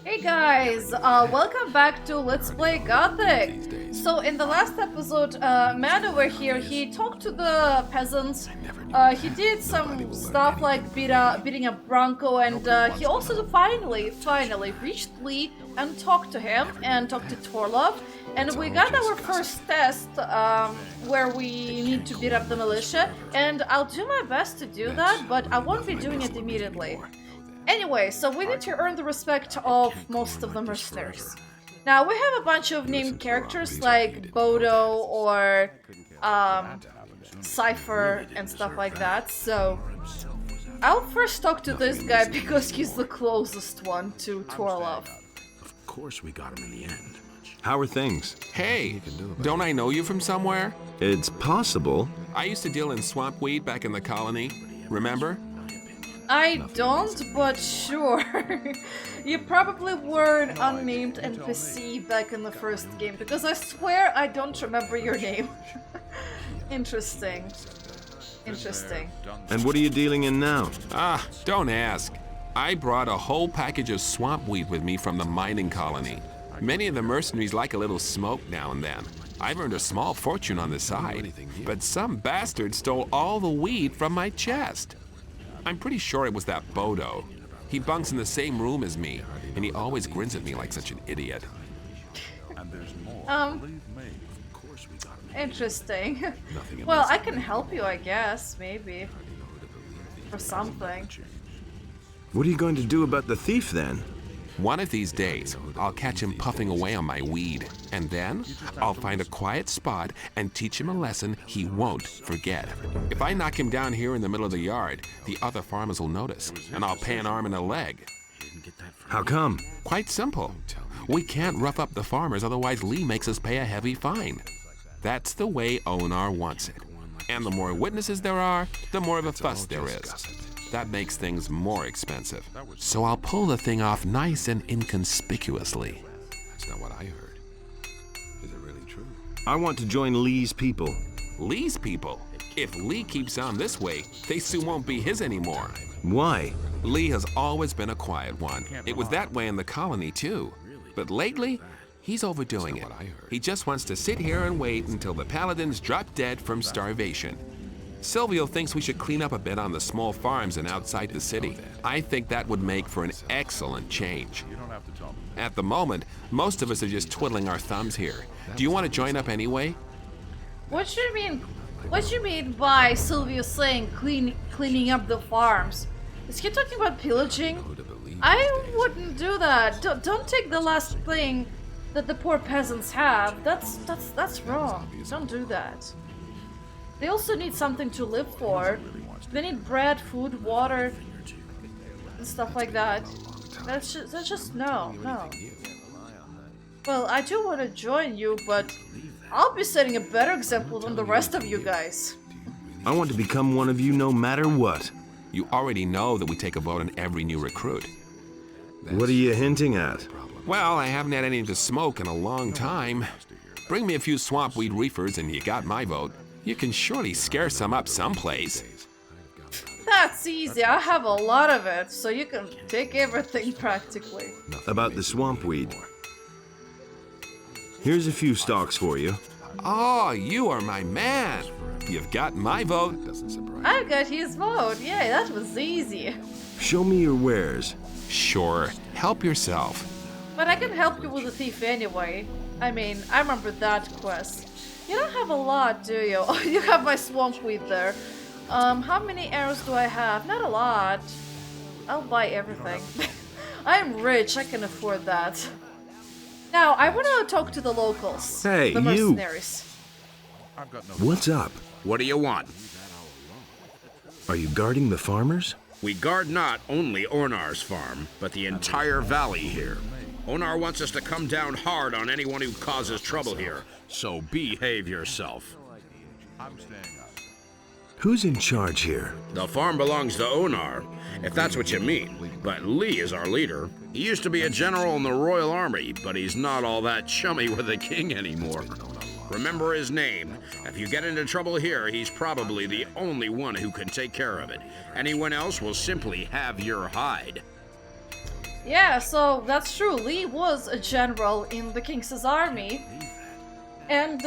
Hey guys, welcome back to Let's Play Gothic! So in the last episode, Matt over here, he talked to the peasants, he did some stuff like beating up Bronco, and he also finally reached Lee and talked to him, and talked to Torlov, and we got our first test, where we need to beat up the militia, and I'll do my best to do that, but I won't be doing it immediately. Anyway, so we need to earn the respect of most of the mercenaries. Now, we have a bunch of named characters like Bodo or Cypher and stuff like that, so I'll first talk to this guy because he's the closest one to Torlov. Of course we got him in the end. How are things? Hey, don't I know you from somewhere? It's possible. I used to deal in swamp weed back in the colony. Remember? I don't, but sure. You probably were an unnamed NPC back in the first game, because I swear I don't remember your name. Interesting. Interesting. And what are you dealing in now? Ah, don't ask. I brought a whole package of swamp weed with me from the mining colony. Many of the mercenaries like a little smoke now and then. I've earned a small fortune on the side, but some bastard stole all the weed from my chest. I'm pretty sure it was that Bodo. He bunks in the same room as me, and he always grins at me like such an idiot. Interesting. Well, I can help you, I guess, maybe. For something. What are you going to do about the thief then? One of these days, I'll catch him puffing away on my weed, and then I'll find a quiet spot and teach him a lesson he won't forget. If I knock him down here in the middle of the yard, the other farmers will notice, and I'll pay an arm and a leg. How come? Quite simple. We can't rough up the farmers, otherwise Lee makes us pay a heavy fine. That's the way Onar wants it. And the more witnesses there are, the more of a fuss there is. That makes things more expensive. So I'll pull the thing off nice and inconspicuously. That's not what I heard. Is it really true? I want to join Lee's people. Lee's people? If Lee keeps on this way, they soon won't be his anymore. Why? Lee has always been a quiet one. It was that way in the colony too. But lately, he's overdoing it. He just wants to sit here and wait until the Paladins drop dead from starvation. Silvio thinks we should clean up a bit on the small farms and outside the city. I think that would make for an excellent change. At the moment, most of us are just twiddling our thumbs here. Do you want to join up anyway? What do you mean? What do you mean by Silvio saying cleaning up the farms? Is he talking about pillaging? I wouldn't do that. Don't take the last thing that the poor peasants have. That's wrong. Don't do that. They also need something to live for. They need bread, food, water, and stuff like that. That's just no. Well, I do want to join you, but I'll be setting a better example than the rest of you guys. I want to become one of you no matter what. You already know that we take a vote on every new recruit. What are you hinting at? Well, I haven't had anything to smoke in a long time. Bring me a few swamp weed reefers and you got my vote. You can surely scare some up someplace. That's easy. I have a lot of it, so you can take everything practically. About the swamp weed. Here's a few stalks for you. Oh, you are my man. You've got my vote. I got his vote. Yeah, that was easy. Show me your wares. Sure, help yourself. But I can help you with the thief anyway. I mean, I remember that quest. You don't have a lot, do you? Oh, you have my swamp weed there. How many arrows do I have? Not a lot. I'll buy everything. I'm rich, I can afford that. Now, I want to talk to the locals. Hey, the mercenaries. What's up? What do you want? Are you guarding the farmers? We guard not only Ornar's farm, but the entire valley here. Onar wants us to come down hard on anyone who causes trouble here, so behave yourself. Who's in charge here? The farm belongs to Onar, if that's what you mean. But Lee is our leader. He used to be a general in the Royal Army, but he's not all that chummy with the king anymore. Remember his name. If you get into trouble here, he's probably the only one who can take care of it. Anyone else will simply have your hide. Yeah, so that's true. Lee was a general in the King's army. And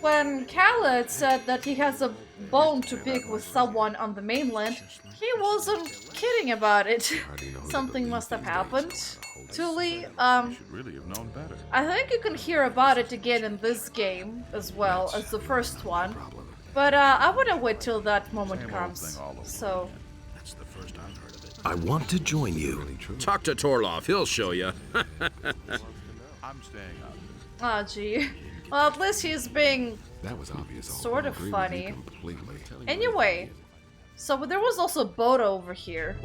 when Khaled said that he has a bone to pick with someone on the mainland, he wasn't kidding about it. Something must have happened to Lee. I think you can hear about it again in this game as well as the first one. But I wanna wait till that moment comes. So I want to join you. Talk to Torloff, he'll show you. oh gee. Well, at least he's being That was obvious. sort of funny. Completely. Anyway, so there was also a boat over here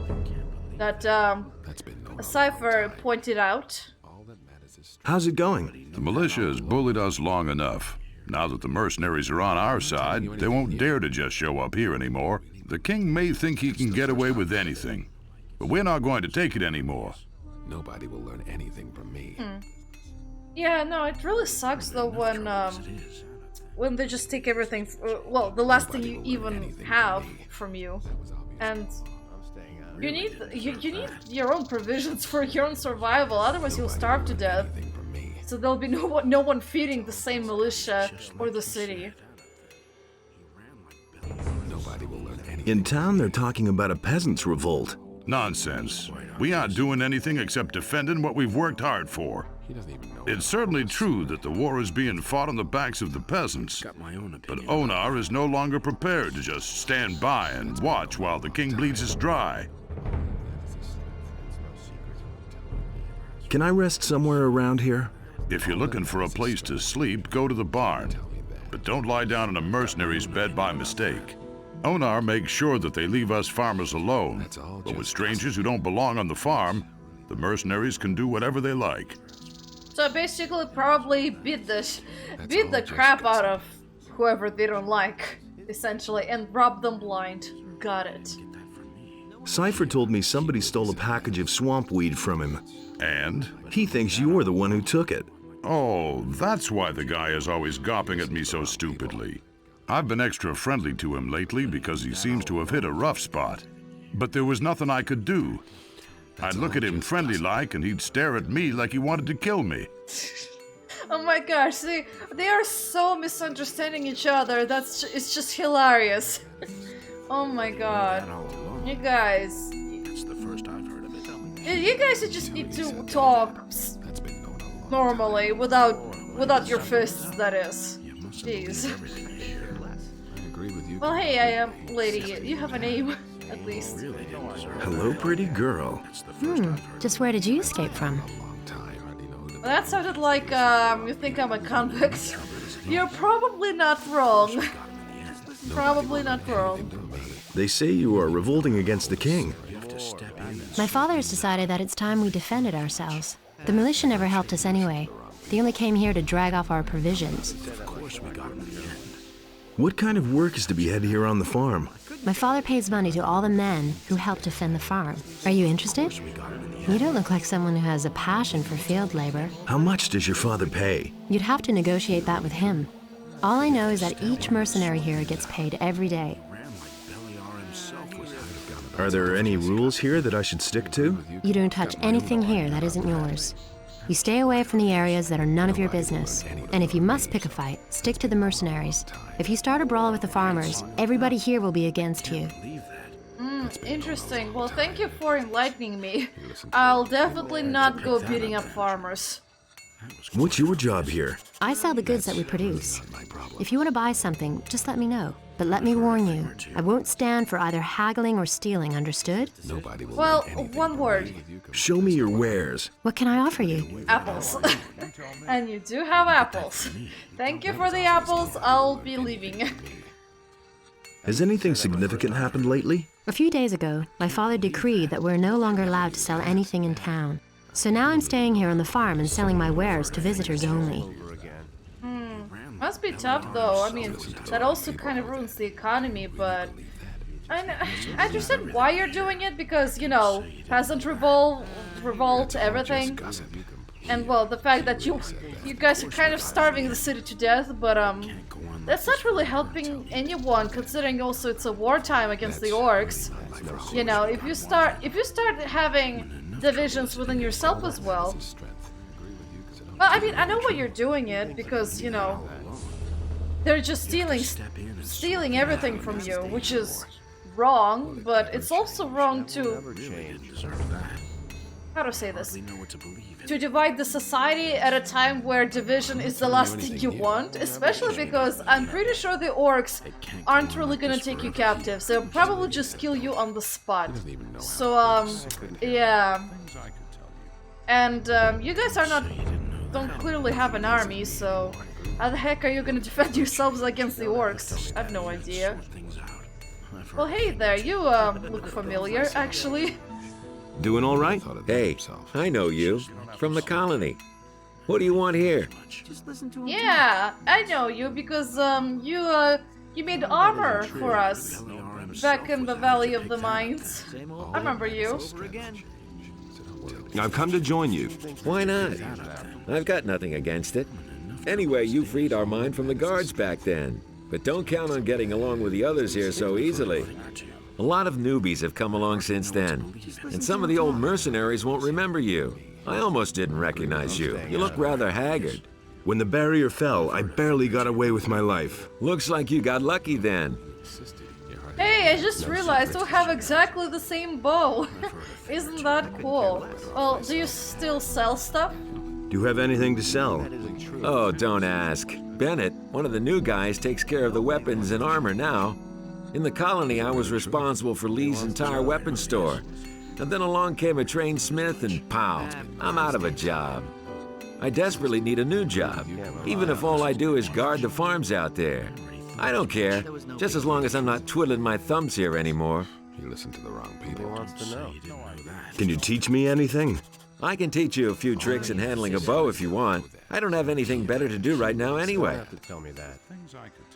that That's been no Cypher pointed out. all that matters is How's it going? The militia has bullied us long enough. Now that the mercenaries are on our side, they won't dare to just show up here anymore. The king may think he can get away with anything, but we're not going to take it anymore. nobody will learn anything from me. Yeah, no, it really sucks though when they just take everything. Well, the last thing you even have from you, and you need your own provisions for your own survival. Otherwise, you'll starve to death. Anything from me. So there'll be no one feeding the same militia or the city. Nobody will learn anything. In town, they're talking about a peasants' revolt. Nonsense. We aren't doing anything except defending what we've worked hard for. He doesn't even know. It's certainly true that the war is being fought on the backs of the peasants, Got my own but opinion. Onar is no longer prepared to just stand by and watch while the king bleeds us dry. Can I rest somewhere around here? If you're looking for a place to sleep, go to the barn. But don't lie down in a mercenary's bed by mistake. Onar makes sure that they leave us farmers alone. That's all But with just strangers who don't belong on the farm, the mercenaries can do whatever they like. So basically, probably beat the all just crap out of whoever they don't like, essentially, and rob them blind. Got it. Cypher told me somebody stole a package of swamp weed from him. And? He thinks you're the one who took it. Oh, that's why the guy is always gawping at me so stupidly. I've been extra friendly to him lately because he seems to have hit a rough spot. But there was nothing I could do. I'd look at him friendly-like, and he'd stare at me like he wanted to kill me. Oh my gosh, they are so misunderstanding each other. It's just hilarious. Oh my god, you guys. That's the first I've heard of it. You guys just need to talk That's been going on. normally without your fists. That is. Jeez. I agree with you. Well, hey, I am lady. You have a name, at least. Hello, pretty girl. Just where did you escape from? Long time. Hardly know who the That sounded like you think I'm a convict. You're probably not wrong. Probably not wrong. They say you are revolting against the king. My father has decided that it's time we defended ourselves. The militia never helped us anyway. They only came here to drag off our provisions. What kind of work is to be had here on the farm? My father pays money to all the men who help defend the farm. Are you interested? You don't look like someone who has a passion for field labor. How much does your father pay? You'd have to negotiate that with him. All I know is that each mercenary here gets paid every day. Are there any rules here that I should stick to? You don't touch anything here that isn't yours. You stay away from the areas that are none of your business. And if you must pick a fight, stick to the mercenaries. If you start a brawl with the farmers, everybody here will be against you. Interesting. Well, thank you for enlightening me. I'll definitely not go beating up farmers. What's your job here? I sell the goods that we produce. If you want to buy something, just let me know. But let me warn you, I won't stand for either haggling or stealing, understood? Nobody will Well, learn anything one from word. me if you come- Show me your wares. What can I offer you? Apples. And you do have apples. Thank you for the apples. I'll be leaving. Has anything significant happened lately? A few days ago, my father decreed that we're no longer allowed to sell anything in town. So now I'm staying here on the farm and selling my wares to visitors only. Must be tough though. I mean, that also kind of ruins the economy, but I understand why you're doing it because, you know, peasant revolt, everything. And well, the fact that you guys are kind of starving the city to death, but that's not really helping anyone, considering also it's a wartime against the orcs. You know, if you start having divisions within yourself as well. Well, I mean, I know why you're doing it, because, you know, they're just stealing everything from you, which is wrong, but it's also wrong to... How to say this? To divide the society at a time where division is the last thing you want, especially because I'm pretty sure the orcs aren't really gonna take you captives. They'll probably just kill you on the spot. So, yeah. And, you guys don't clearly have an army, so how the heck are you gonna defend yourselves against the orcs? I have no idea. Well, hey there, you, look familiar, actually. Doing all right? Hey, I know you. From the colony. What do you want here? Yeah, I know you because, you made armor for us back in the Valley of the Mines. I remember you. I've come to join you. Why not? I've got nothing against it. Anyway, you freed our mine from the guards back then. But don't count on getting along with the others here so easily. A lot of newbies have come along since then, and some of the old mercenaries won't remember you. I almost didn't recognize you. You look rather haggard. When the barrier fell, I barely got away with my life. Looks like you got lucky then. Hey, I just realized we have exactly the same bow. Isn't that cool? Well, do you still sell stuff? Do you have anything to sell? Oh, don't ask. Bennett, one of the new guys, takes care of the weapons and armor now. In the colony, I was responsible for Lee's entire weapons store. And then along came a trained smith and pow, I'm out of a job. I desperately need a new job, even if all I do is guard the farms out there. I don't care, just as long as I'm not twiddling my thumbs here anymore. You listen to the wrong people. Can you teach me anything? I can teach you a few tricks in handling a bow if you want. I don't have anything better to do right now anyway.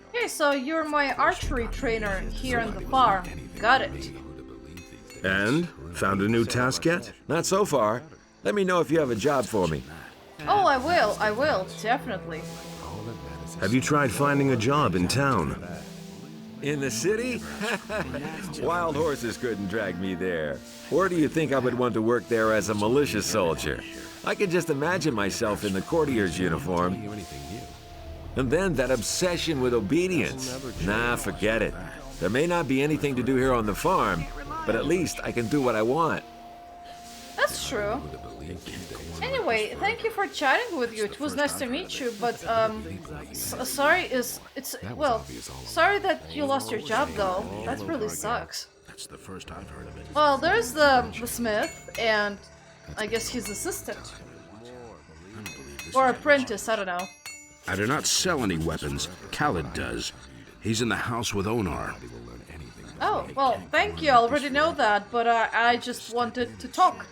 Okay, so you're my archery trainer here on the farm. Got it. And? Found a new task yet? Not so far. Let me know if you have a job for me. Oh, I will, definitely. Have you tried finding a job in town? In the city? Wild horses couldn't drag me there. Where do you think I would want to work there as a militia soldier? I can just imagine myself in the courtier's uniform. And then that obsession with obedience. Nah, forget it. There may not be anything to do here on the farm, but at least I can do what I want. That's true. Anyway, thank you for chatting with you. It was nice to meet you, but sorry sorry that you lost your job though. That really sucks. That's the first I've heard of it. Well, there's the smith and I guess his assistant. Or apprentice, I don't know. I do not sell any weapons. Khaled does. He's in the house with Onar. Oh, well, thank you. I already know that, but I just wanted to talk.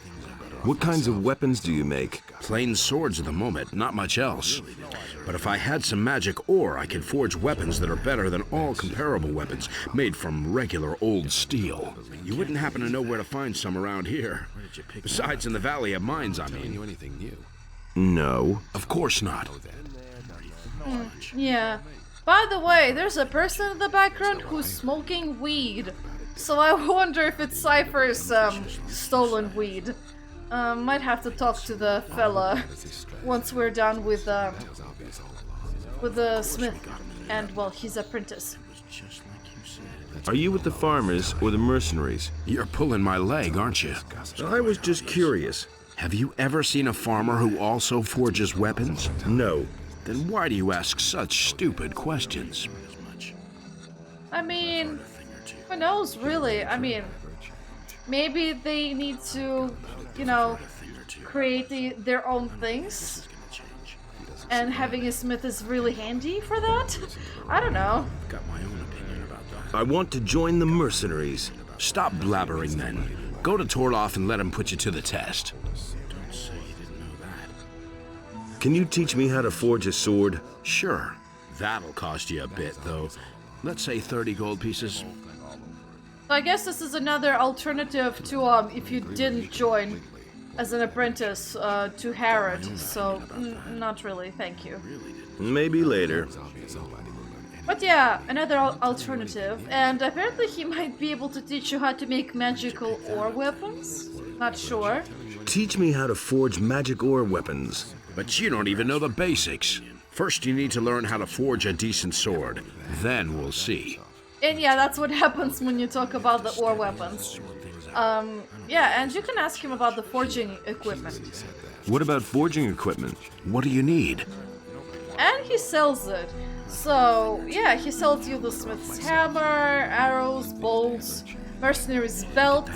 What kinds of weapons do you make? Plain swords at the moment, not much else. But if I had some magic ore, I could forge weapons that are better than all comparable weapons made from regular old steel. You wouldn't happen to know where to find some around here. Besides in the Valley of Mines, I mean. No. Of course not. Yeah. By the way, there's a person in the background who's smoking weed. So I wonder if it's Cypher's stolen weed. Might have to talk to the fella once we're done with the smith and, well, his apprentice. Are you with the farmers or the mercenaries? You're pulling my leg, aren't you? I was just curious. Have you ever seen a farmer who also forges weapons? No. Then why do you ask such stupid questions? I mean, who knows, really? I mean, maybe they need to, you know, create their own things. And having a smith is really handy for that? I don't know. Got my own opinion about that. I want to join the mercenaries. Stop blabbering then. Go to Torloff and let him put you to the test. Don't say you didn't know that. Can you teach me how to forge a sword? Sure. That'll cost you a bit, though. Let's say 30 gold pieces. I guess this is another alternative to, if you didn't join as an apprentice, to Harrod, so not really, thank you. Maybe later. But yeah, another alternative, and apparently he might be able to teach you how to make magical ore weapons. Not sure. Teach me how to forge magic ore weapons. But you don't even know the basics. First, you need to learn how to forge a decent sword. Then we'll see. And yeah, that's what happens when you talk about the ore weapons. Yeah, and you can ask him about the forging equipment. What about forging equipment? What do you need? And he sells it. So, yeah, he sells you the smith's hammer, arrows, bolts, mercenary's belt,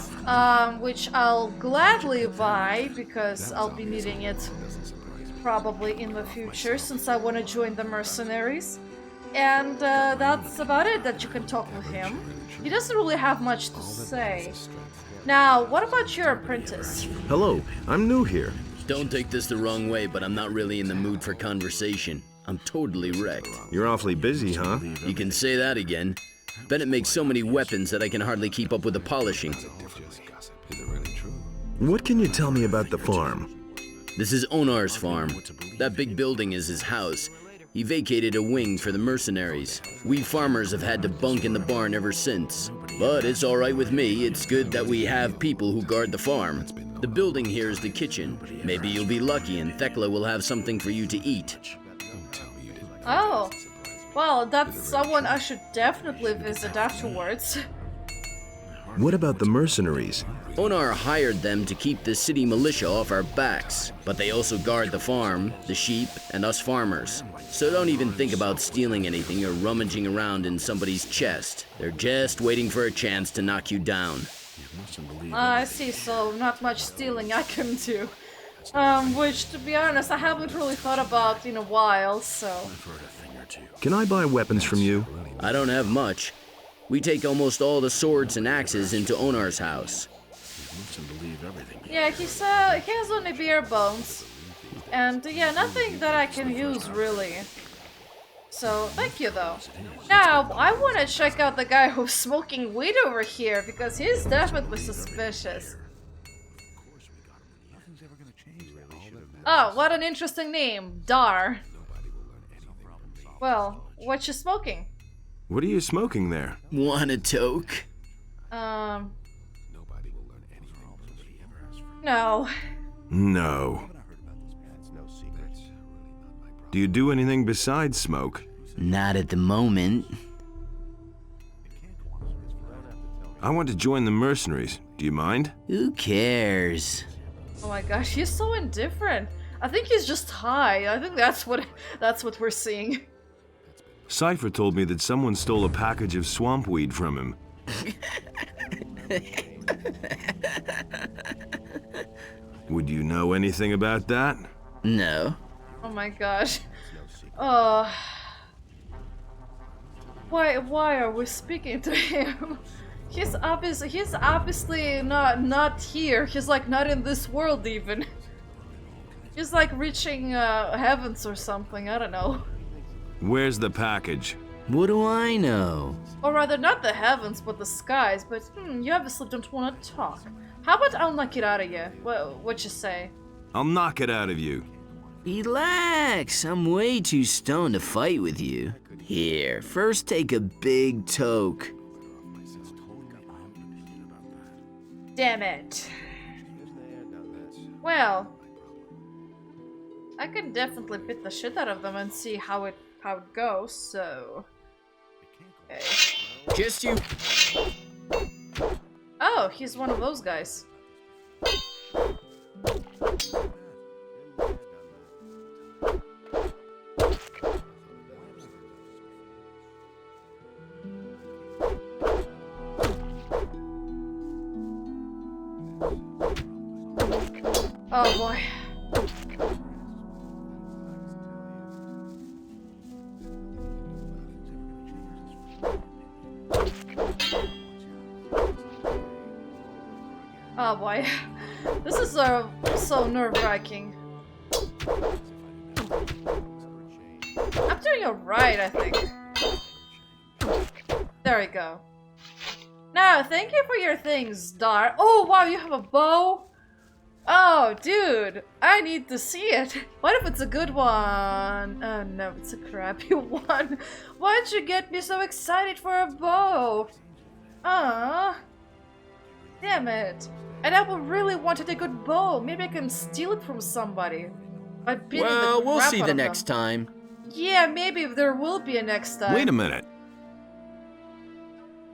which I'll gladly buy because I'll be needing it probably in the future since I want to join the mercenaries. And that's about it that you can talk with him. He doesn't really have much to say. Now, what about your apprentice? Hello, I'm new here. Don't take this the wrong way, but I'm not really in the mood for conversation. I'm totally wrecked. You're awfully busy, huh? You can say that again. Bennett makes so many weapons that I can hardly keep up with the polishing. What can you tell me about the farm? This is Onar's farm. That big building is his house. He vacated a wing for the mercenaries. We farmers have had to bunk in the barn ever since. But it's all right with me. It's good that we have people who guard the farm. The building here is the kitchen. Maybe you'll be lucky and Thekla will have something for you to eat. Oh, well, that's someone I should definitely visit afterwards. What about the mercenaries? Onar hired them to keep the city militia off our backs, but they also guard the farm, the sheep, and us farmers. So don't even think about stealing anything or rummaging around in somebody's chest. They're just waiting for a chance to knock you down. I see, so not much stealing I can do. Which, to be honest, I haven't really thought about in a while, so... Can I buy weapons from you? I don't have much. We take almost all the swords and axes into Onar's house. Yeah, he has only bare bones. And yeah, nothing that I can use, really. So, thank you, though. Now, I want to check out the guy who's smoking weed over here, because he's definitely suspicious. Oh, what an interesting name. Dar. Well, what you smoking? What are you smoking there? Want a toke? No. No. Do you do anything besides smoke? Not at the moment. I want to join the mercenaries. Do you mind? Who cares? Oh my gosh, he's so indifferent. I think he's just high. I think that's what we're seeing. Cypher told me that someone stole a package of swamp weed from him. Would you know anything about that? No. Oh my gosh. Why are we speaking to him? He's obviously not here. He's like not in this world even. He's like reaching heavens or something, I don't know. Where's the package? What do I know? Or rather, not the heavens, but the skies. But you obviously don't want to talk. How about I'll knock it out of you? What you say? I'll knock it out of you. Relax, I'm way too stoned to fight with you. Here, first take a big toke. Damn it. Well, I can definitely beat the shit out of them and see how it goes, so... Okay. Just you. Oh, he's one of those guys. Oh boy. Oh boy. This is so nerve-wracking. I'm doing alright, I think. There we go. Now, thank you for your things, Dar. Oh wow, you have a bow? Oh, Oh, dude, I need to see it. What if it's a good one? Oh no, it's a crappy one. Why'd you get me so excited for a bow? Ah, damn it. And I really wanted a good bow. Maybe I can steal it from somebody. Well, we'll see the next time. Yeah, maybe there will be a next time. Wait a minute.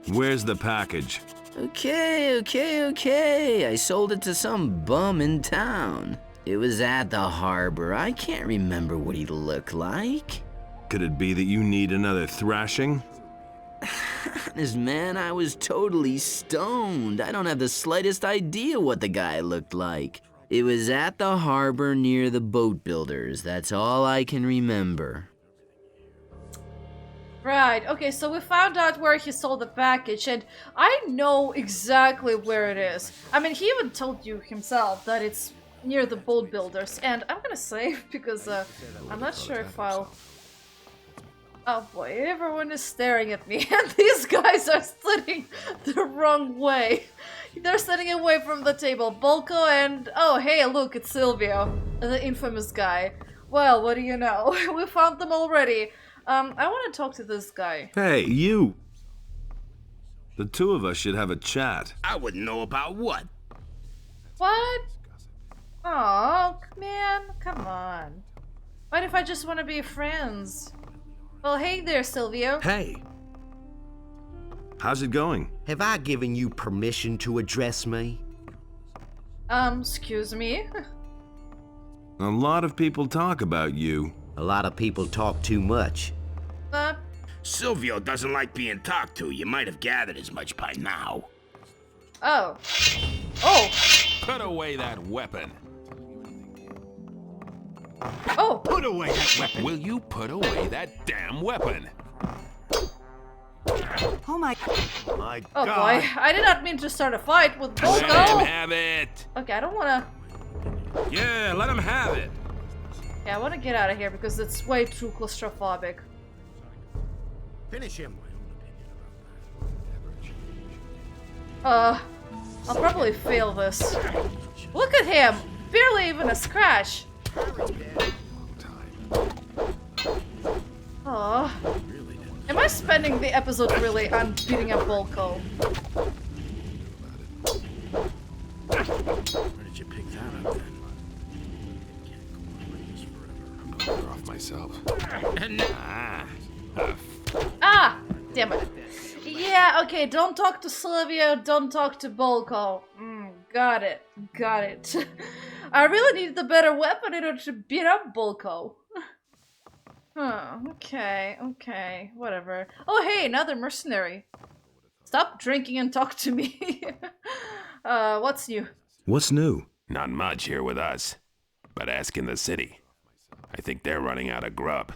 Where's the package? Okay. I sold it to some bum in town. It was at the harbor. I can't remember what he looked like. Could it be that you need another thrashing? Honest, man, I was totally stoned. I don't have the slightest idea what the guy looked like. It was at the harbor near the boat builders. That's all I can remember. Right, okay, so we found out where he sold the package, and I know exactly where it is. I mean, he even told you himself that it's near the boat builders, and I'm gonna save because I'm not sure if I'll... Oh boy, everyone is staring at me, and these guys are sitting the wrong way. They're sitting away from the table. Bolko and... Oh, hey, look, it's Silvio, the infamous guy. Well, what do you know? We found them already. I want to talk to this guy. Hey, you! The two of us should have a chat. I wouldn't know about what. What? Oh, man, come on. What if I just want to be friends? Well, hey there, Silvio. Hey, How's it going? have I given you permission to address me? Excuse me? A lot of people talk about you. A lot of people talk too much. Silvio doesn't like being talked to. You might have gathered as much by now. Oh. Oh! Put away that weapon. Oh! Put away that weapon. Will you put away that damn weapon? Oh my... My Oh God. boy, I did not mean to start a fight with Let him Bolko. have it. Okay, I don't wanna... Yeah, let him have it. Yeah, I wanna get out of here because it's way too claustrophobic. Finish him. I'll probably fail this. Look at him! Barely even a scratch. Oh. Am I spending the episode really on beating up Bolko? Where did you pick that up then? I'm better off myself. Ah! Damn it. Yeah, okay, don't talk to Silvio, don't talk to Bolko. Got it. Got it. I really needed a better weapon in order to beat up Bolko. Huh, okay, whatever. Oh hey, another mercenary. Stop drinking and talk to me. What's new? What's new? Not much here with us, but ask in the city. I think they're running out of grub.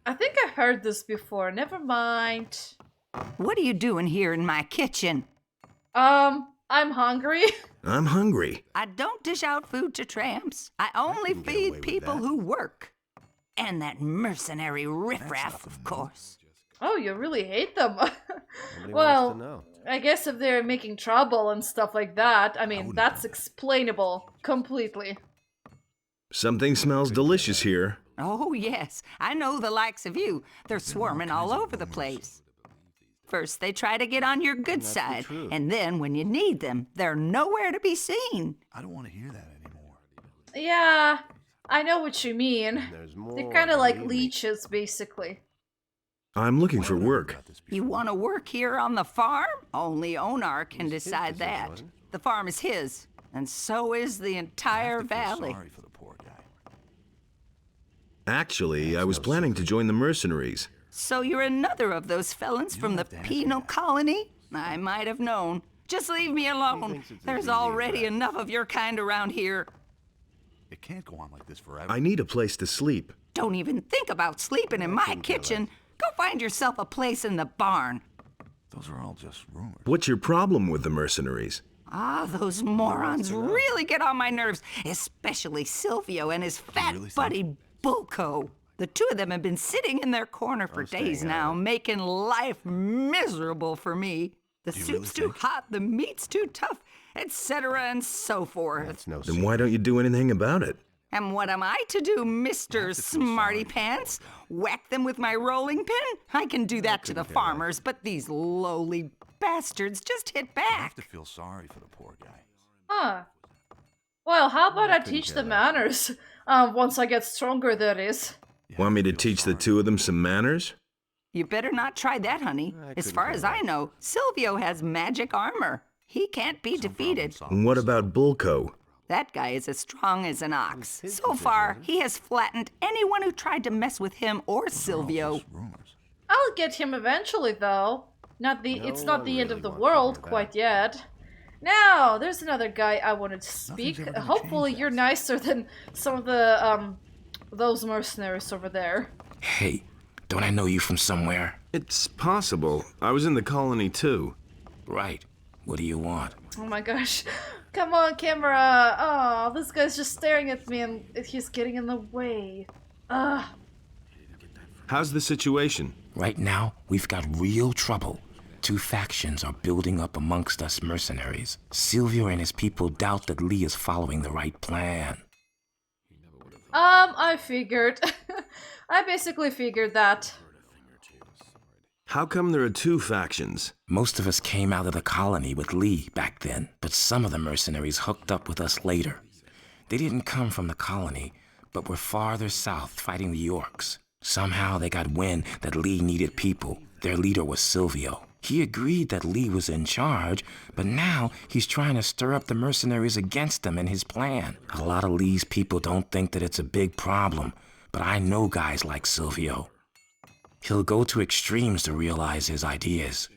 I think I heard this before, never mind. What are you doing here in my kitchen? I'm hungry. I'm hungry. I don't dish out food to tramps. I only feed people who work. And that mercenary riffraff, of course. Oh, you really hate them. Well, I guess if they're making trouble and stuff like that, I mean, that's explainable completely. Something smells delicious here. Oh, yes. I know the likes of you. They're swarming all over the place. First, they try to get on your good side, and then when you need them, they're nowhere to be seen. I don't want to hear that anymore. Yeah, I know what you mean. They're kind of like leeches, basically. I'm looking for work. You want to work here on the farm? Only Onar can decide that. The farm is his, and so is the entire valley. Sorry for the poor guy. Actually, I was planning to join the mercenaries. So you're another of those felons from the penal colony? I might have known. Just leave me alone. There's already enough of your kind around here. It can't go on like this forever. I need a place to sleep. Don't even think about sleeping in my kitchen. Go find yourself a place in the barn. Those are all just rumors. What's your problem with the mercenaries? Ah, those morons really get on my nerves, especially Silvio and his fat buddy Bolko. The two of them have been sitting in their corner for days now, making life miserable for me. The soup's too hot, the meat's too tough, etc. and so forth. Then why don't you do anything about it? And what am I to do, Mr. Smarty Pants? Whack them with my rolling pin? I can do that to the farmers, but these lowly bastards just hit back. I have to feel sorry for the poor guy. Huh. Well, how about I teach them manners? Once I get stronger, that is. Want me to teach the two of them some manners? You better not try that, honey. As far as I know, Silvio has magic armor. He can't be defeated. And what about Bulko? That guy is as strong as an ox. So far, he has flattened anyone who tried to mess with him or Silvio. I'll get him eventually, though. It's not the end of the world quite yet. Now, there's another guy I wanted to speak. Hopefully you're nicer than some of the, those mercenaries over there. Hey, don't I know you from somewhere? It's possible. I was in the colony too. Right. What do you want? Oh my gosh. Come on, camera. Oh, this guy's just staring at me and he's getting in the way. How's the situation? Right now, we've got real trouble. Two factions are building up amongst us mercenaries. Silvio and his people doubt that Lee is following the right plan. I figured. I basically figured that. How come there are two factions? Most of us came out of the colony with Lee back then, but some of the mercenaries hooked up with us later. They didn't come from the colony, but were farther south fighting the Orcs. Somehow they got wind that Lee needed people. Their leader was Silvio. He agreed that Lee was in charge, but now he's trying to stir up the mercenaries against him and his plan. A lot of Lee's people don't think that it's a big problem, but I know guys like Silvio. He'll go to extremes to realize his ideas.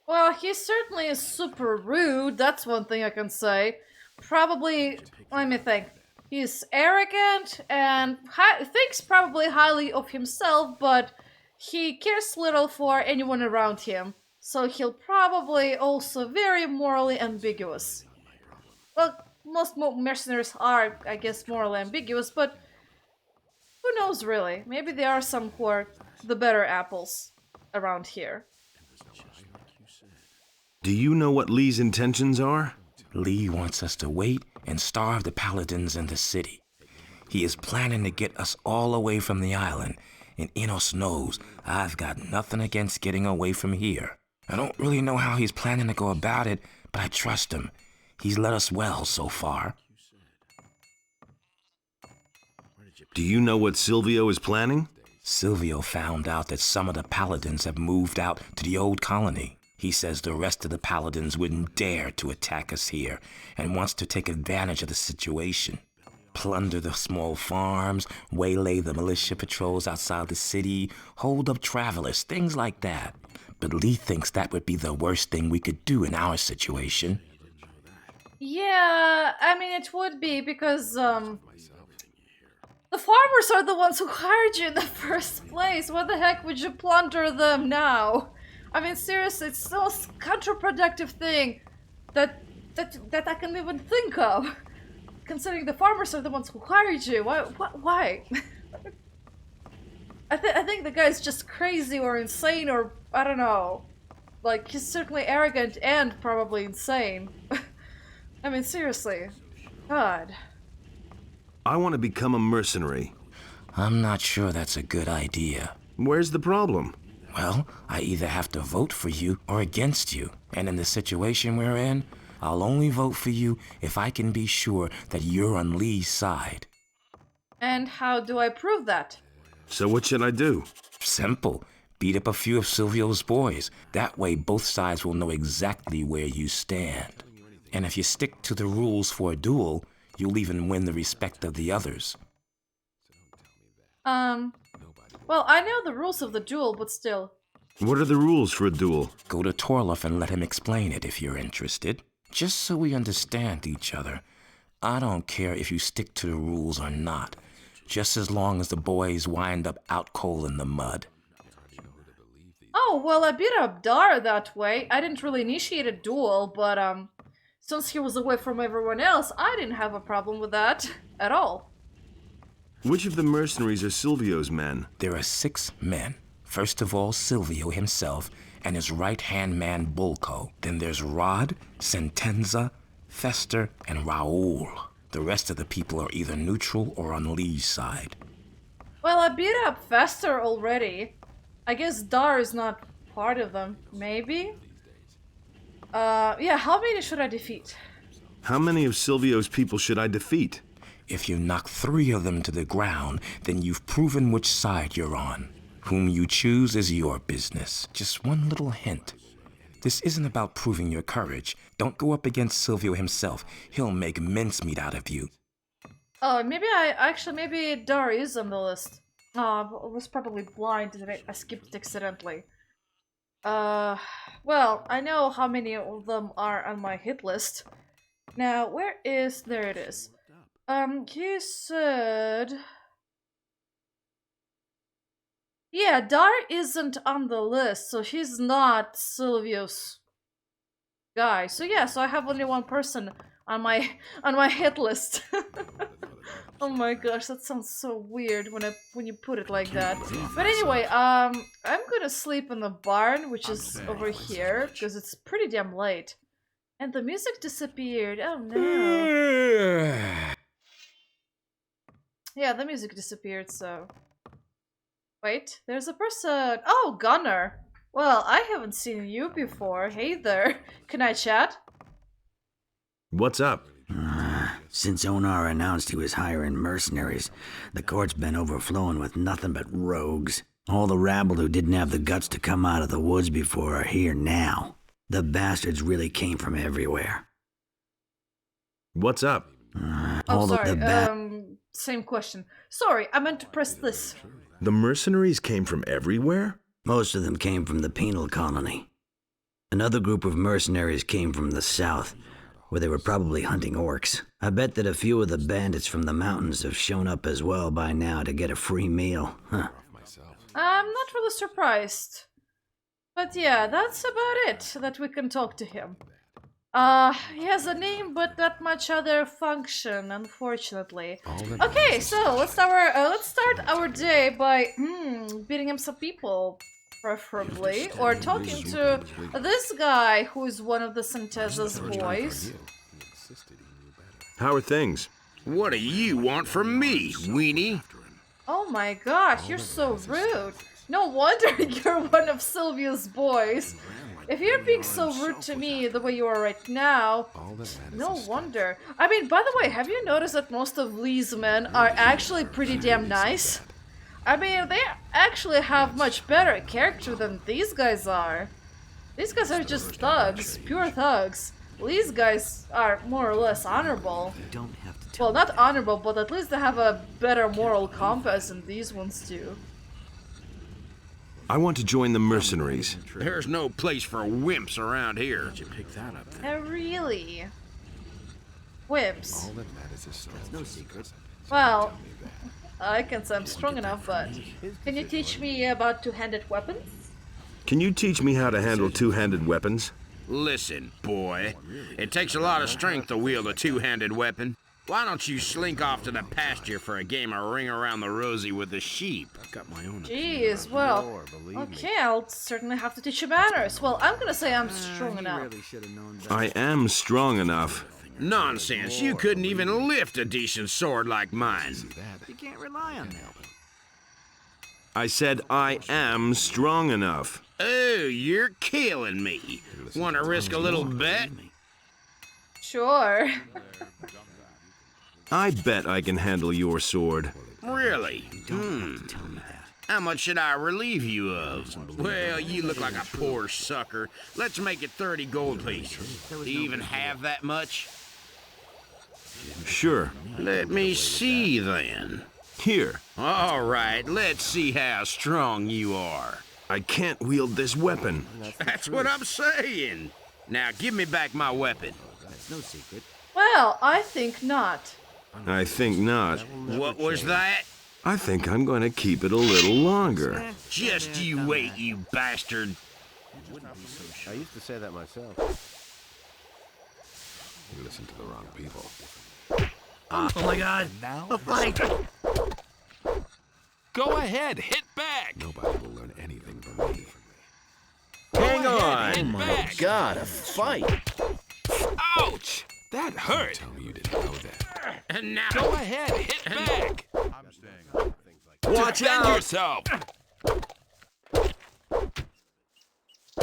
Well, he certainly is super rude, that's one thing I can say. Probably, let me think. He's arrogant and thinks probably highly of himself, but he cares little for anyone around him. So he'll probably also very morally ambiguous. Well, most mercenaries are, I guess, morally ambiguous, but who knows really? Maybe there are some who are the better apples around here. Do you know what Lee's intentions are? Lee wants us to wait and starve the Paladins in the city. He is planning to get us all away from the island, and Innos knows I've got nothing against getting away from here. I don't really know how he's planning to go about it, but I trust him. He's led us well so far. Do you know what Silvio is planning? Silvio found out that some of the Paladins have moved out to the old colony. He says the rest of the Paladins wouldn't dare to attack us here and wants to take advantage of the situation. Plunder the small farms, waylay the militia patrols outside the city, hold up travelers, things like that. But Lee thinks that would be the worst thing we could do in our situation. Yeah, I mean, it would be because, the farmers are the ones who hired you in the first place. What the heck would you plunder them now? I mean, seriously, it's the most counterproductive thing that I can even think of. Considering the farmers are the ones who hired you. Why? I think the guy's just crazy or insane or, I don't know. Like, he's certainly arrogant and probably insane. I mean, seriously. God. I want to become a mercenary. I'm not sure that's a good idea. Where's the problem? Well, I either have to vote for you or against you. And in the situation we're in, I'll only vote for you if I can be sure that you're on Lee's side. And how do I prove that? So what should I do? Simple. Beat up a few of Silvio's boys. That way both sides will know exactly where you stand. And if you stick to the rules for a duel, you'll even win the respect of the others. Well, I know the rules of the duel, but still. What are the rules for a duel? Go to Torloff and let him explain it if you're interested. Just so we understand each other. I don't care if you stick to the rules or not, just as long as the boys wind up out cold in the mud. Oh, well, I beat up Dar that way. I didn't really initiate a duel, but, since he was away from everyone else, I didn't have a problem with that at all. Which of the mercenaries are Silvio's men? There are 6 men. First of all, Silvio himself, and his right-hand man Bulko. Then there's Rod, Sentenza, Fester, and Raoul. The rest of the people are either neutral or on Lee's side. Well, I beat up Fester already. I guess Dar is not part of them. Maybe? Yeah, how many should I defeat? How many of Silvio's people should I defeat? If you knock 3 of them to the ground, then you've proven which side you're on. Whom you choose is your business. Just one little hint. This isn't about proving your courage. Don't go up against Silvio himself. He'll make mincemeat out of you. Oh, maybe Dar is on the list. Oh, I was probably blind and I skipped it accidentally. Well, I know how many of them are on my hit list. Now, where is... there it is. He said... Yeah, Dar isn't on the list, so he's not Silvio's guy. So yeah, so I have only one person on my hit list. Oh my gosh, that sounds so weird when you put it like that. But anyway, I'm gonna sleep in the barn, which is over here, because it's pretty damn late. And the music disappeared. Oh no. Yeah, the music disappeared, so... Wait, there's a person. Oh, Gunnar. Well, I haven't seen you before. Hey there. Can I chat? What's up? Since Onar announced he was hiring mercenaries, the court's been overflowing with nothing but rogues. All the rabble who didn't have the guts to come out of the woods before are here now. The bastards really came from everywhere. What's up? Same question. Sorry, I meant to press this. The mercenaries came from everywhere? Most of them came from the penal colony. Another group of mercenaries came from the south, where they were probably hunting orcs. I bet that a few of the bandits from the mountains have shown up as well by now to get a free meal. Huh. I'm not really surprised. But yeah, that's about it, that we can talk to him. He has a name, but not much other function, unfortunately. Okay, so let's start our day by beating him some people, preferably, or talking to this guy who is one of the Senteza's boys. How are things? What do you want from me, weenie? Oh my gosh, you're so rude. No wonder you're one of Silvio's boys. If you're being so rude to me the way you are right now, no wonder. I mean, by the way, have you noticed that most of Lee's men are actually pretty damn nice? I mean, they actually have much better character than these guys are. These guys are just thugs, pure thugs. Lee's guys are more or less honorable. Well, not honorable, but at least they have a better moral compass than these ones do. I want to join the mercenaries. There's no place for wimps around here. Really? Wimps? All that matters is that's no secret. Well, I can say I'm strong enough, but can you teach me about two-handed weapons? Can you teach me how to handle two-handed weapons? Listen, boy, it takes a lot of strength to wield a two-handed weapon. Why don't you slink off to the pasture for a game of Ring Around the Rosie with the sheep? I've got my own. Jeez, well, okay, I'll certainly have to teach you manners. Well, I'm gonna say I'm strong enough. I am strong enough. Nonsense, you couldn't even lift a decent sword like mine. You can't rely on that. I said I am strong enough. Oh, you're killing me. Want to risk a little bet? Sure. I bet I can handle your sword. Really? How much should I relieve you of? Well, you look like a poor sucker. Let's make it 30 gold pieces. Do you even have that much? Sure. Let me see, then. Here. All right, let's see how strong you are. I can't wield this weapon. That's what I'm saying. Now, give me back my weapon. That's no secret. Well, I think not. I think not. What was that? I think I'm going to keep it a little longer. Just you wait, you bastard. I used to say that myself. You listen to the wrong people. Oh my god! A fight! Go ahead, hit back! Nobody will learn anything from me. Go Hang on! Oh my god, a fight! Ouch! That hurt! Tell me you didn't know that. And now... Go ahead, hit back! Watch Defend out! yourself! Go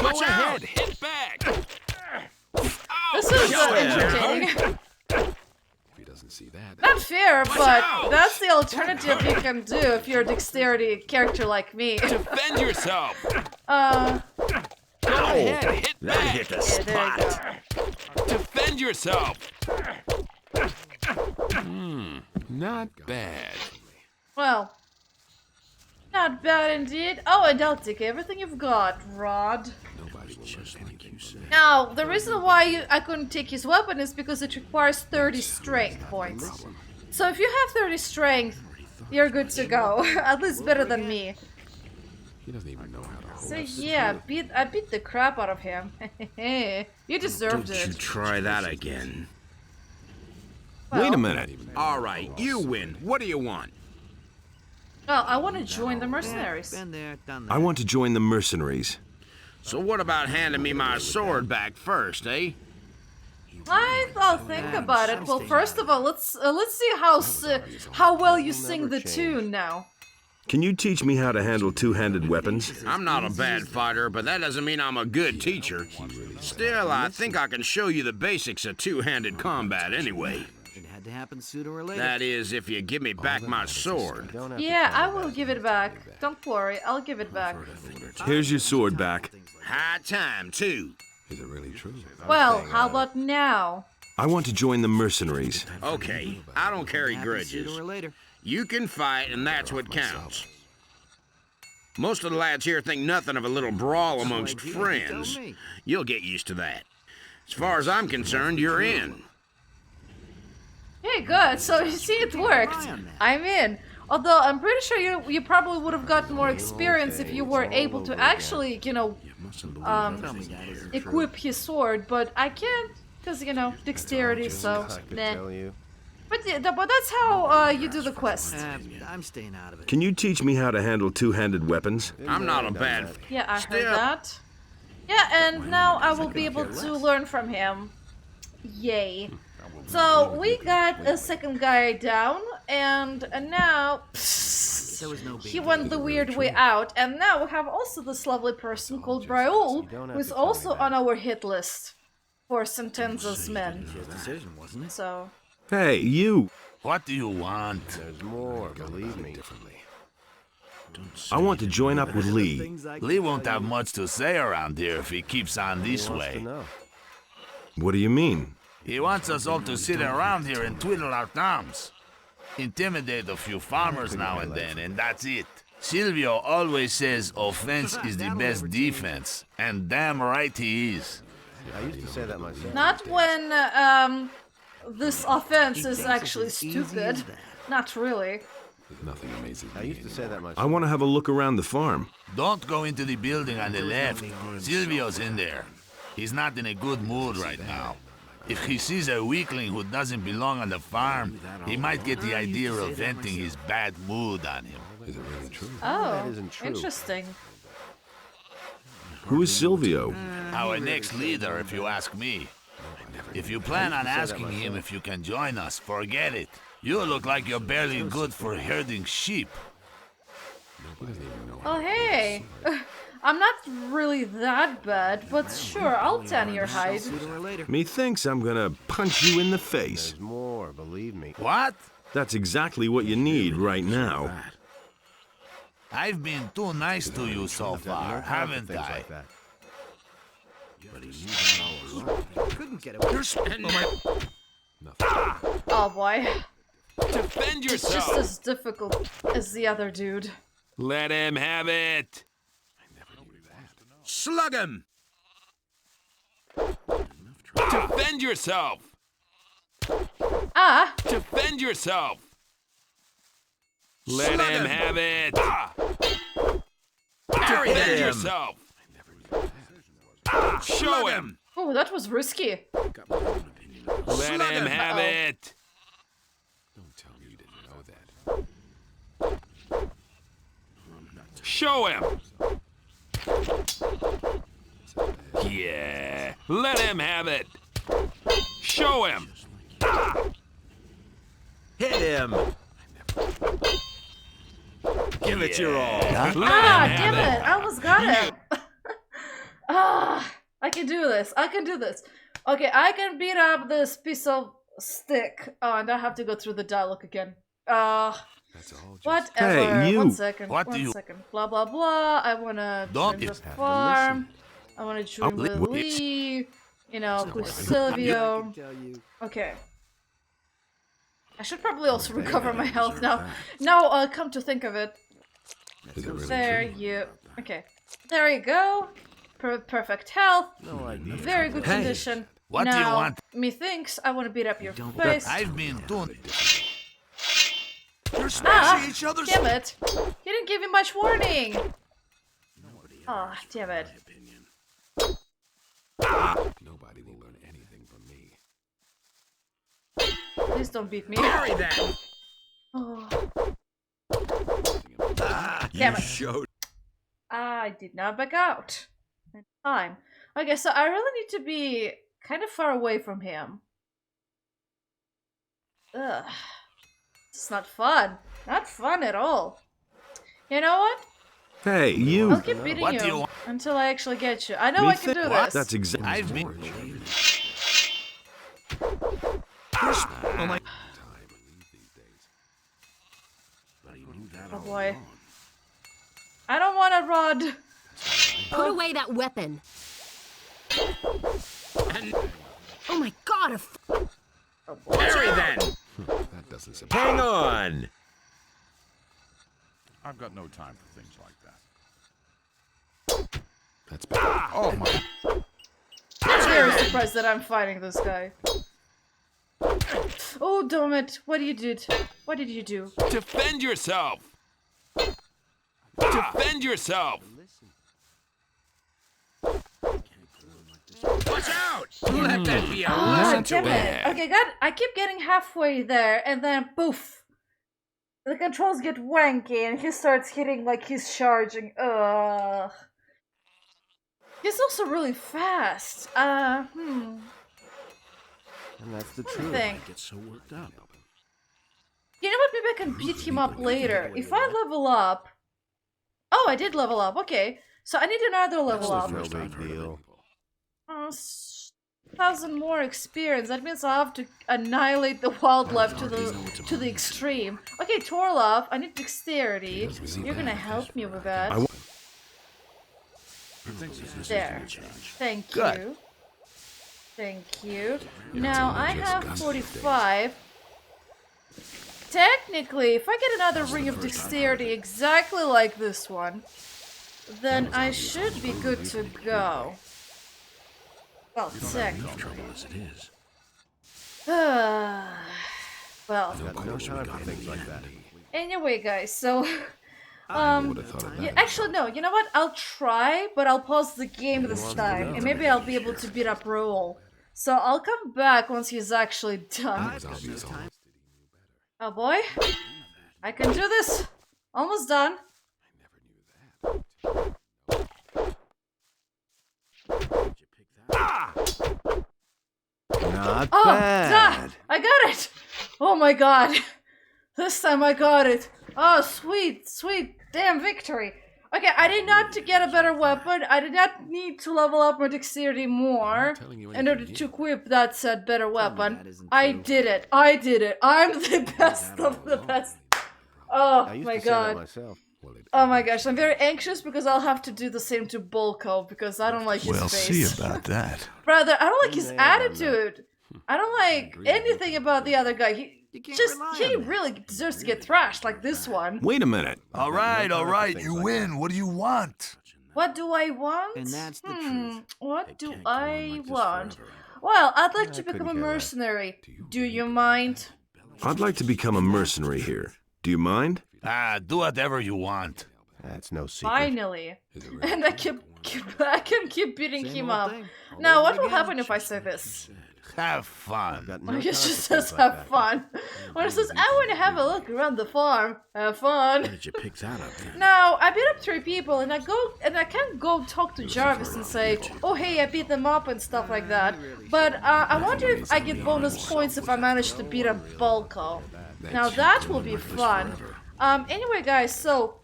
Watch ahead, out! hit back! This is entertaining. If he doesn't see that. Not fair, but out! that's the alternative you can do if you're a dexterity character like me. Defend yourself! Uh, Go ahead, hit That back! hit the yeah, there you spot. go. Defend yourself! Not bad. Well, not bad indeed. Oh, and I'll take everything you've got, Rod. Nobody will just like you say. Now, the reason why I couldn't take his weapon is because it requires 30 strength points. So if you have 30 strength, you're good to go. At least better than me. He doesn't even know how to hold So up. yeah, I beat the crap out of him. You deserved Don't you it. try that again. Wait a minute. All right, you win. What do you want? Well, I want to join the mercenaries. Been there, done that. I want to join the mercenaries. So what about handing me my sword back first, eh? I'll think about it. Well, first of all, let's see how well you sing the tune now. Can you teach me how to handle two-handed weapons? I'm not a bad fighter, but that doesn't mean I'm a good teacher. Still, I think I can show you the basics of two-handed combat anyway. It had to happen sooner or later. That is, if you give me back my sword. Yeah, I will give it back. Don't worry, I'll give it back. Here's your sword back. High time, too. Is it really true? Well, how about now? I want to join the mercenaries. Okay, I don't carry Happen grudges. Sooner or later. You can fight, and that's what counts. Most of the lads here think nothing of a little brawl amongst friends. You'll get used to that. As far as I'm concerned, you're in. Hey, good. So you see, it worked. I'm in. Although I'm pretty sure you probably would have gotten more experience if you were able to actually, equip his sword. But I can't, because dexterity. So nah. But that's how you do the quest. I'm staying out of it. Can you teach me how to handle two-handed weapons? I'm not a bad... Yeah, I heard Still- that. Yeah, and now I will be able to learn from him. Yay. So we got a second guy down, and now he went the weird way out, and now we have also this lovely person called Braul, who is also on our hit list for Sentenza's men. So Hey, you! What do you want? There's more, believe me. I want to join up with Lee. Lee won't have much to say around here if he keeps on this way. What do you mean? He wants us all to sit around here and twiddle our thumbs. Intimidate a few farmers now and then, and that's it. Silvio always says offense is the best defense, and damn right he is. I used to say that myself. not when this offense is actually stupid. Not really. Nothing amazing. I used to say that myself. I want to have a look around the farm. Don't go into the building on the left. Silvio's in there. He's not in a good mood right now. If he sees a weakling who doesn't belong on the farm, he might get the idea of venting his bad mood on him. Is it really true? Oh, interesting. Who is Silvio? Our next leader, if you ask me. If you plan on asking him if you can join us, forget it. You look like you're barely good for herding sheep. Oh, hey! I'm not really that bad, but sure, I'll tan your hide. Methinks I'm gonna punch you in the face. There's more, believe me. What? That's exactly what you need right now. I've been too nice to you so far, haven't I? Couldn't get away. You're spending Oh boy. Defend It's just yourself! as difficult as the other dude. Let him have it! Slug him! Defend yourself! Ah! Defend yourself! Let Slug him him. have it! Bury Defend him! yourself! Show Slug him! Oh, that was risky. Let Slug him him. have it! Don't tell me you didn't know that. Show him! Yeah, let him have it. Show him. Hit him. Give it your all. Damn it! I almost got him. I can do this. I can do this. Okay, I can beat up this piece of stick. Oh, and I have to go through the dialogue again. Whatever. Hey, you. 1 second. What One do you- second. Blah blah blah. I wanna join the farm. I wanna join with Lee. You know, who's Silvio. Okay. I should probably also recover my health now. Now, come to think of it. There you... Okay. There you go. Perfect health. Very good condition. What now, do you want? Methinks I want to beat up your face. I've been doing... You're Ah! each other's... Damn it! You didn't give me much warning! Oh, damn it. Nobody will learn anything from me. Please don't beat me. Parry that! Oh. Damn it. Showed. I did not back out. In time. Okay, so I really need to be kind of far away from him. Ugh. It's not fun. Not fun at all. You know what? Hey, you. I'll keep beating What do you you want? until I actually get you. I know I can do this. That's exactly. I've been... Oh my. Oh boy. I don't want a rod. Put away that weapon. Oh my god, Parry then! That doesn't surprise Hang on. I've got no time for things like that. That's bad. Oh my. I'm very surprised that I'm fighting this guy. Oh, damn it. What did you do? What did you do? Defend yourself. Defend yourself. Watch out! Let that be a Ah, lesson to damn him. it. Okay, I keep getting halfway there, and then poof. The controls get wanky, and he starts hitting like he's charging. Ugh. He's also really fast. And that's the truth. Think. I get so worked up. You know what? Maybe I can beat him up later. If I level up... Oh, I did level up. Okay. So I need another level up. No big deal. 1,000 more experience. That means I'll have to annihilate the wildlife to the extreme. Okay, Torlov, I need dexterity. You're gonna help me with that. There. Thank you. Thank you. Now I have 45. Technically, if I get another ring of dexterity exactly like this one, then I should be good to go. Well, technically. Well. Anyway, guys, so yeah, actually no, you know what? I'll try, but I'll pause the game this time, and maybe I'll be able to beat up Roel. So I'll come back once he's actually done. Oh boy, I can do this. Almost done. Not Oh, bad. I got it! Oh my god. This time I got it. Oh, sweet, sweet, damn victory. Okay, I did not to get a better weapon. I did not need to level up my dexterity more in order to equip that said better weapon. I did it. I did it. I'm the best of the best. Oh my god. Oh my gosh, I'm very anxious because I'll have to do the same to Bolko because I don't like his We'll face. see about that. Brother, I don't like his attitude. I don't like anything about the other guy. He really deserves to get thrashed like this one. Wait a minute. All right, you win. What do you want? What do I want? And that's the truth. What do I want? Well, I'd like to become a mercenary. Do you mind? I'd like to become a mercenary here. Do you mind? Do whatever you want. That's no secret. Finally. And I can keep beating him up. Now, what will happen if I say this? Have fun. I guess just says have fun. When it says, I want to have a look around the farm. Have fun. Where did you pick that up then? Now, I beat up 3 people and I can't go talk to Xardas and say, oh hey, I beat them up and stuff like that. But I wonder if I get bonus points if I manage to beat up Bulko. Now that will be fun. Anyway guys, so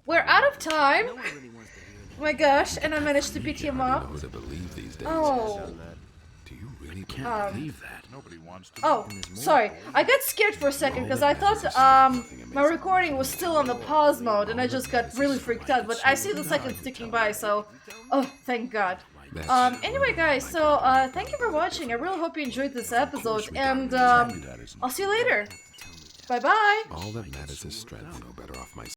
we're out of time. Oh my gosh, and I managed to beat him up. Oh. Can't believe that. Oh, sorry. I got scared for a second because I thought my recording was still on the pause mode and I just got really freaked out, but I see the seconds ticking by, so oh, thank God. Anyway guys, so thank you for watching. I really hope you enjoyed this episode, and I'll see you later. Bye bye. All that matters is strength. No better off myself.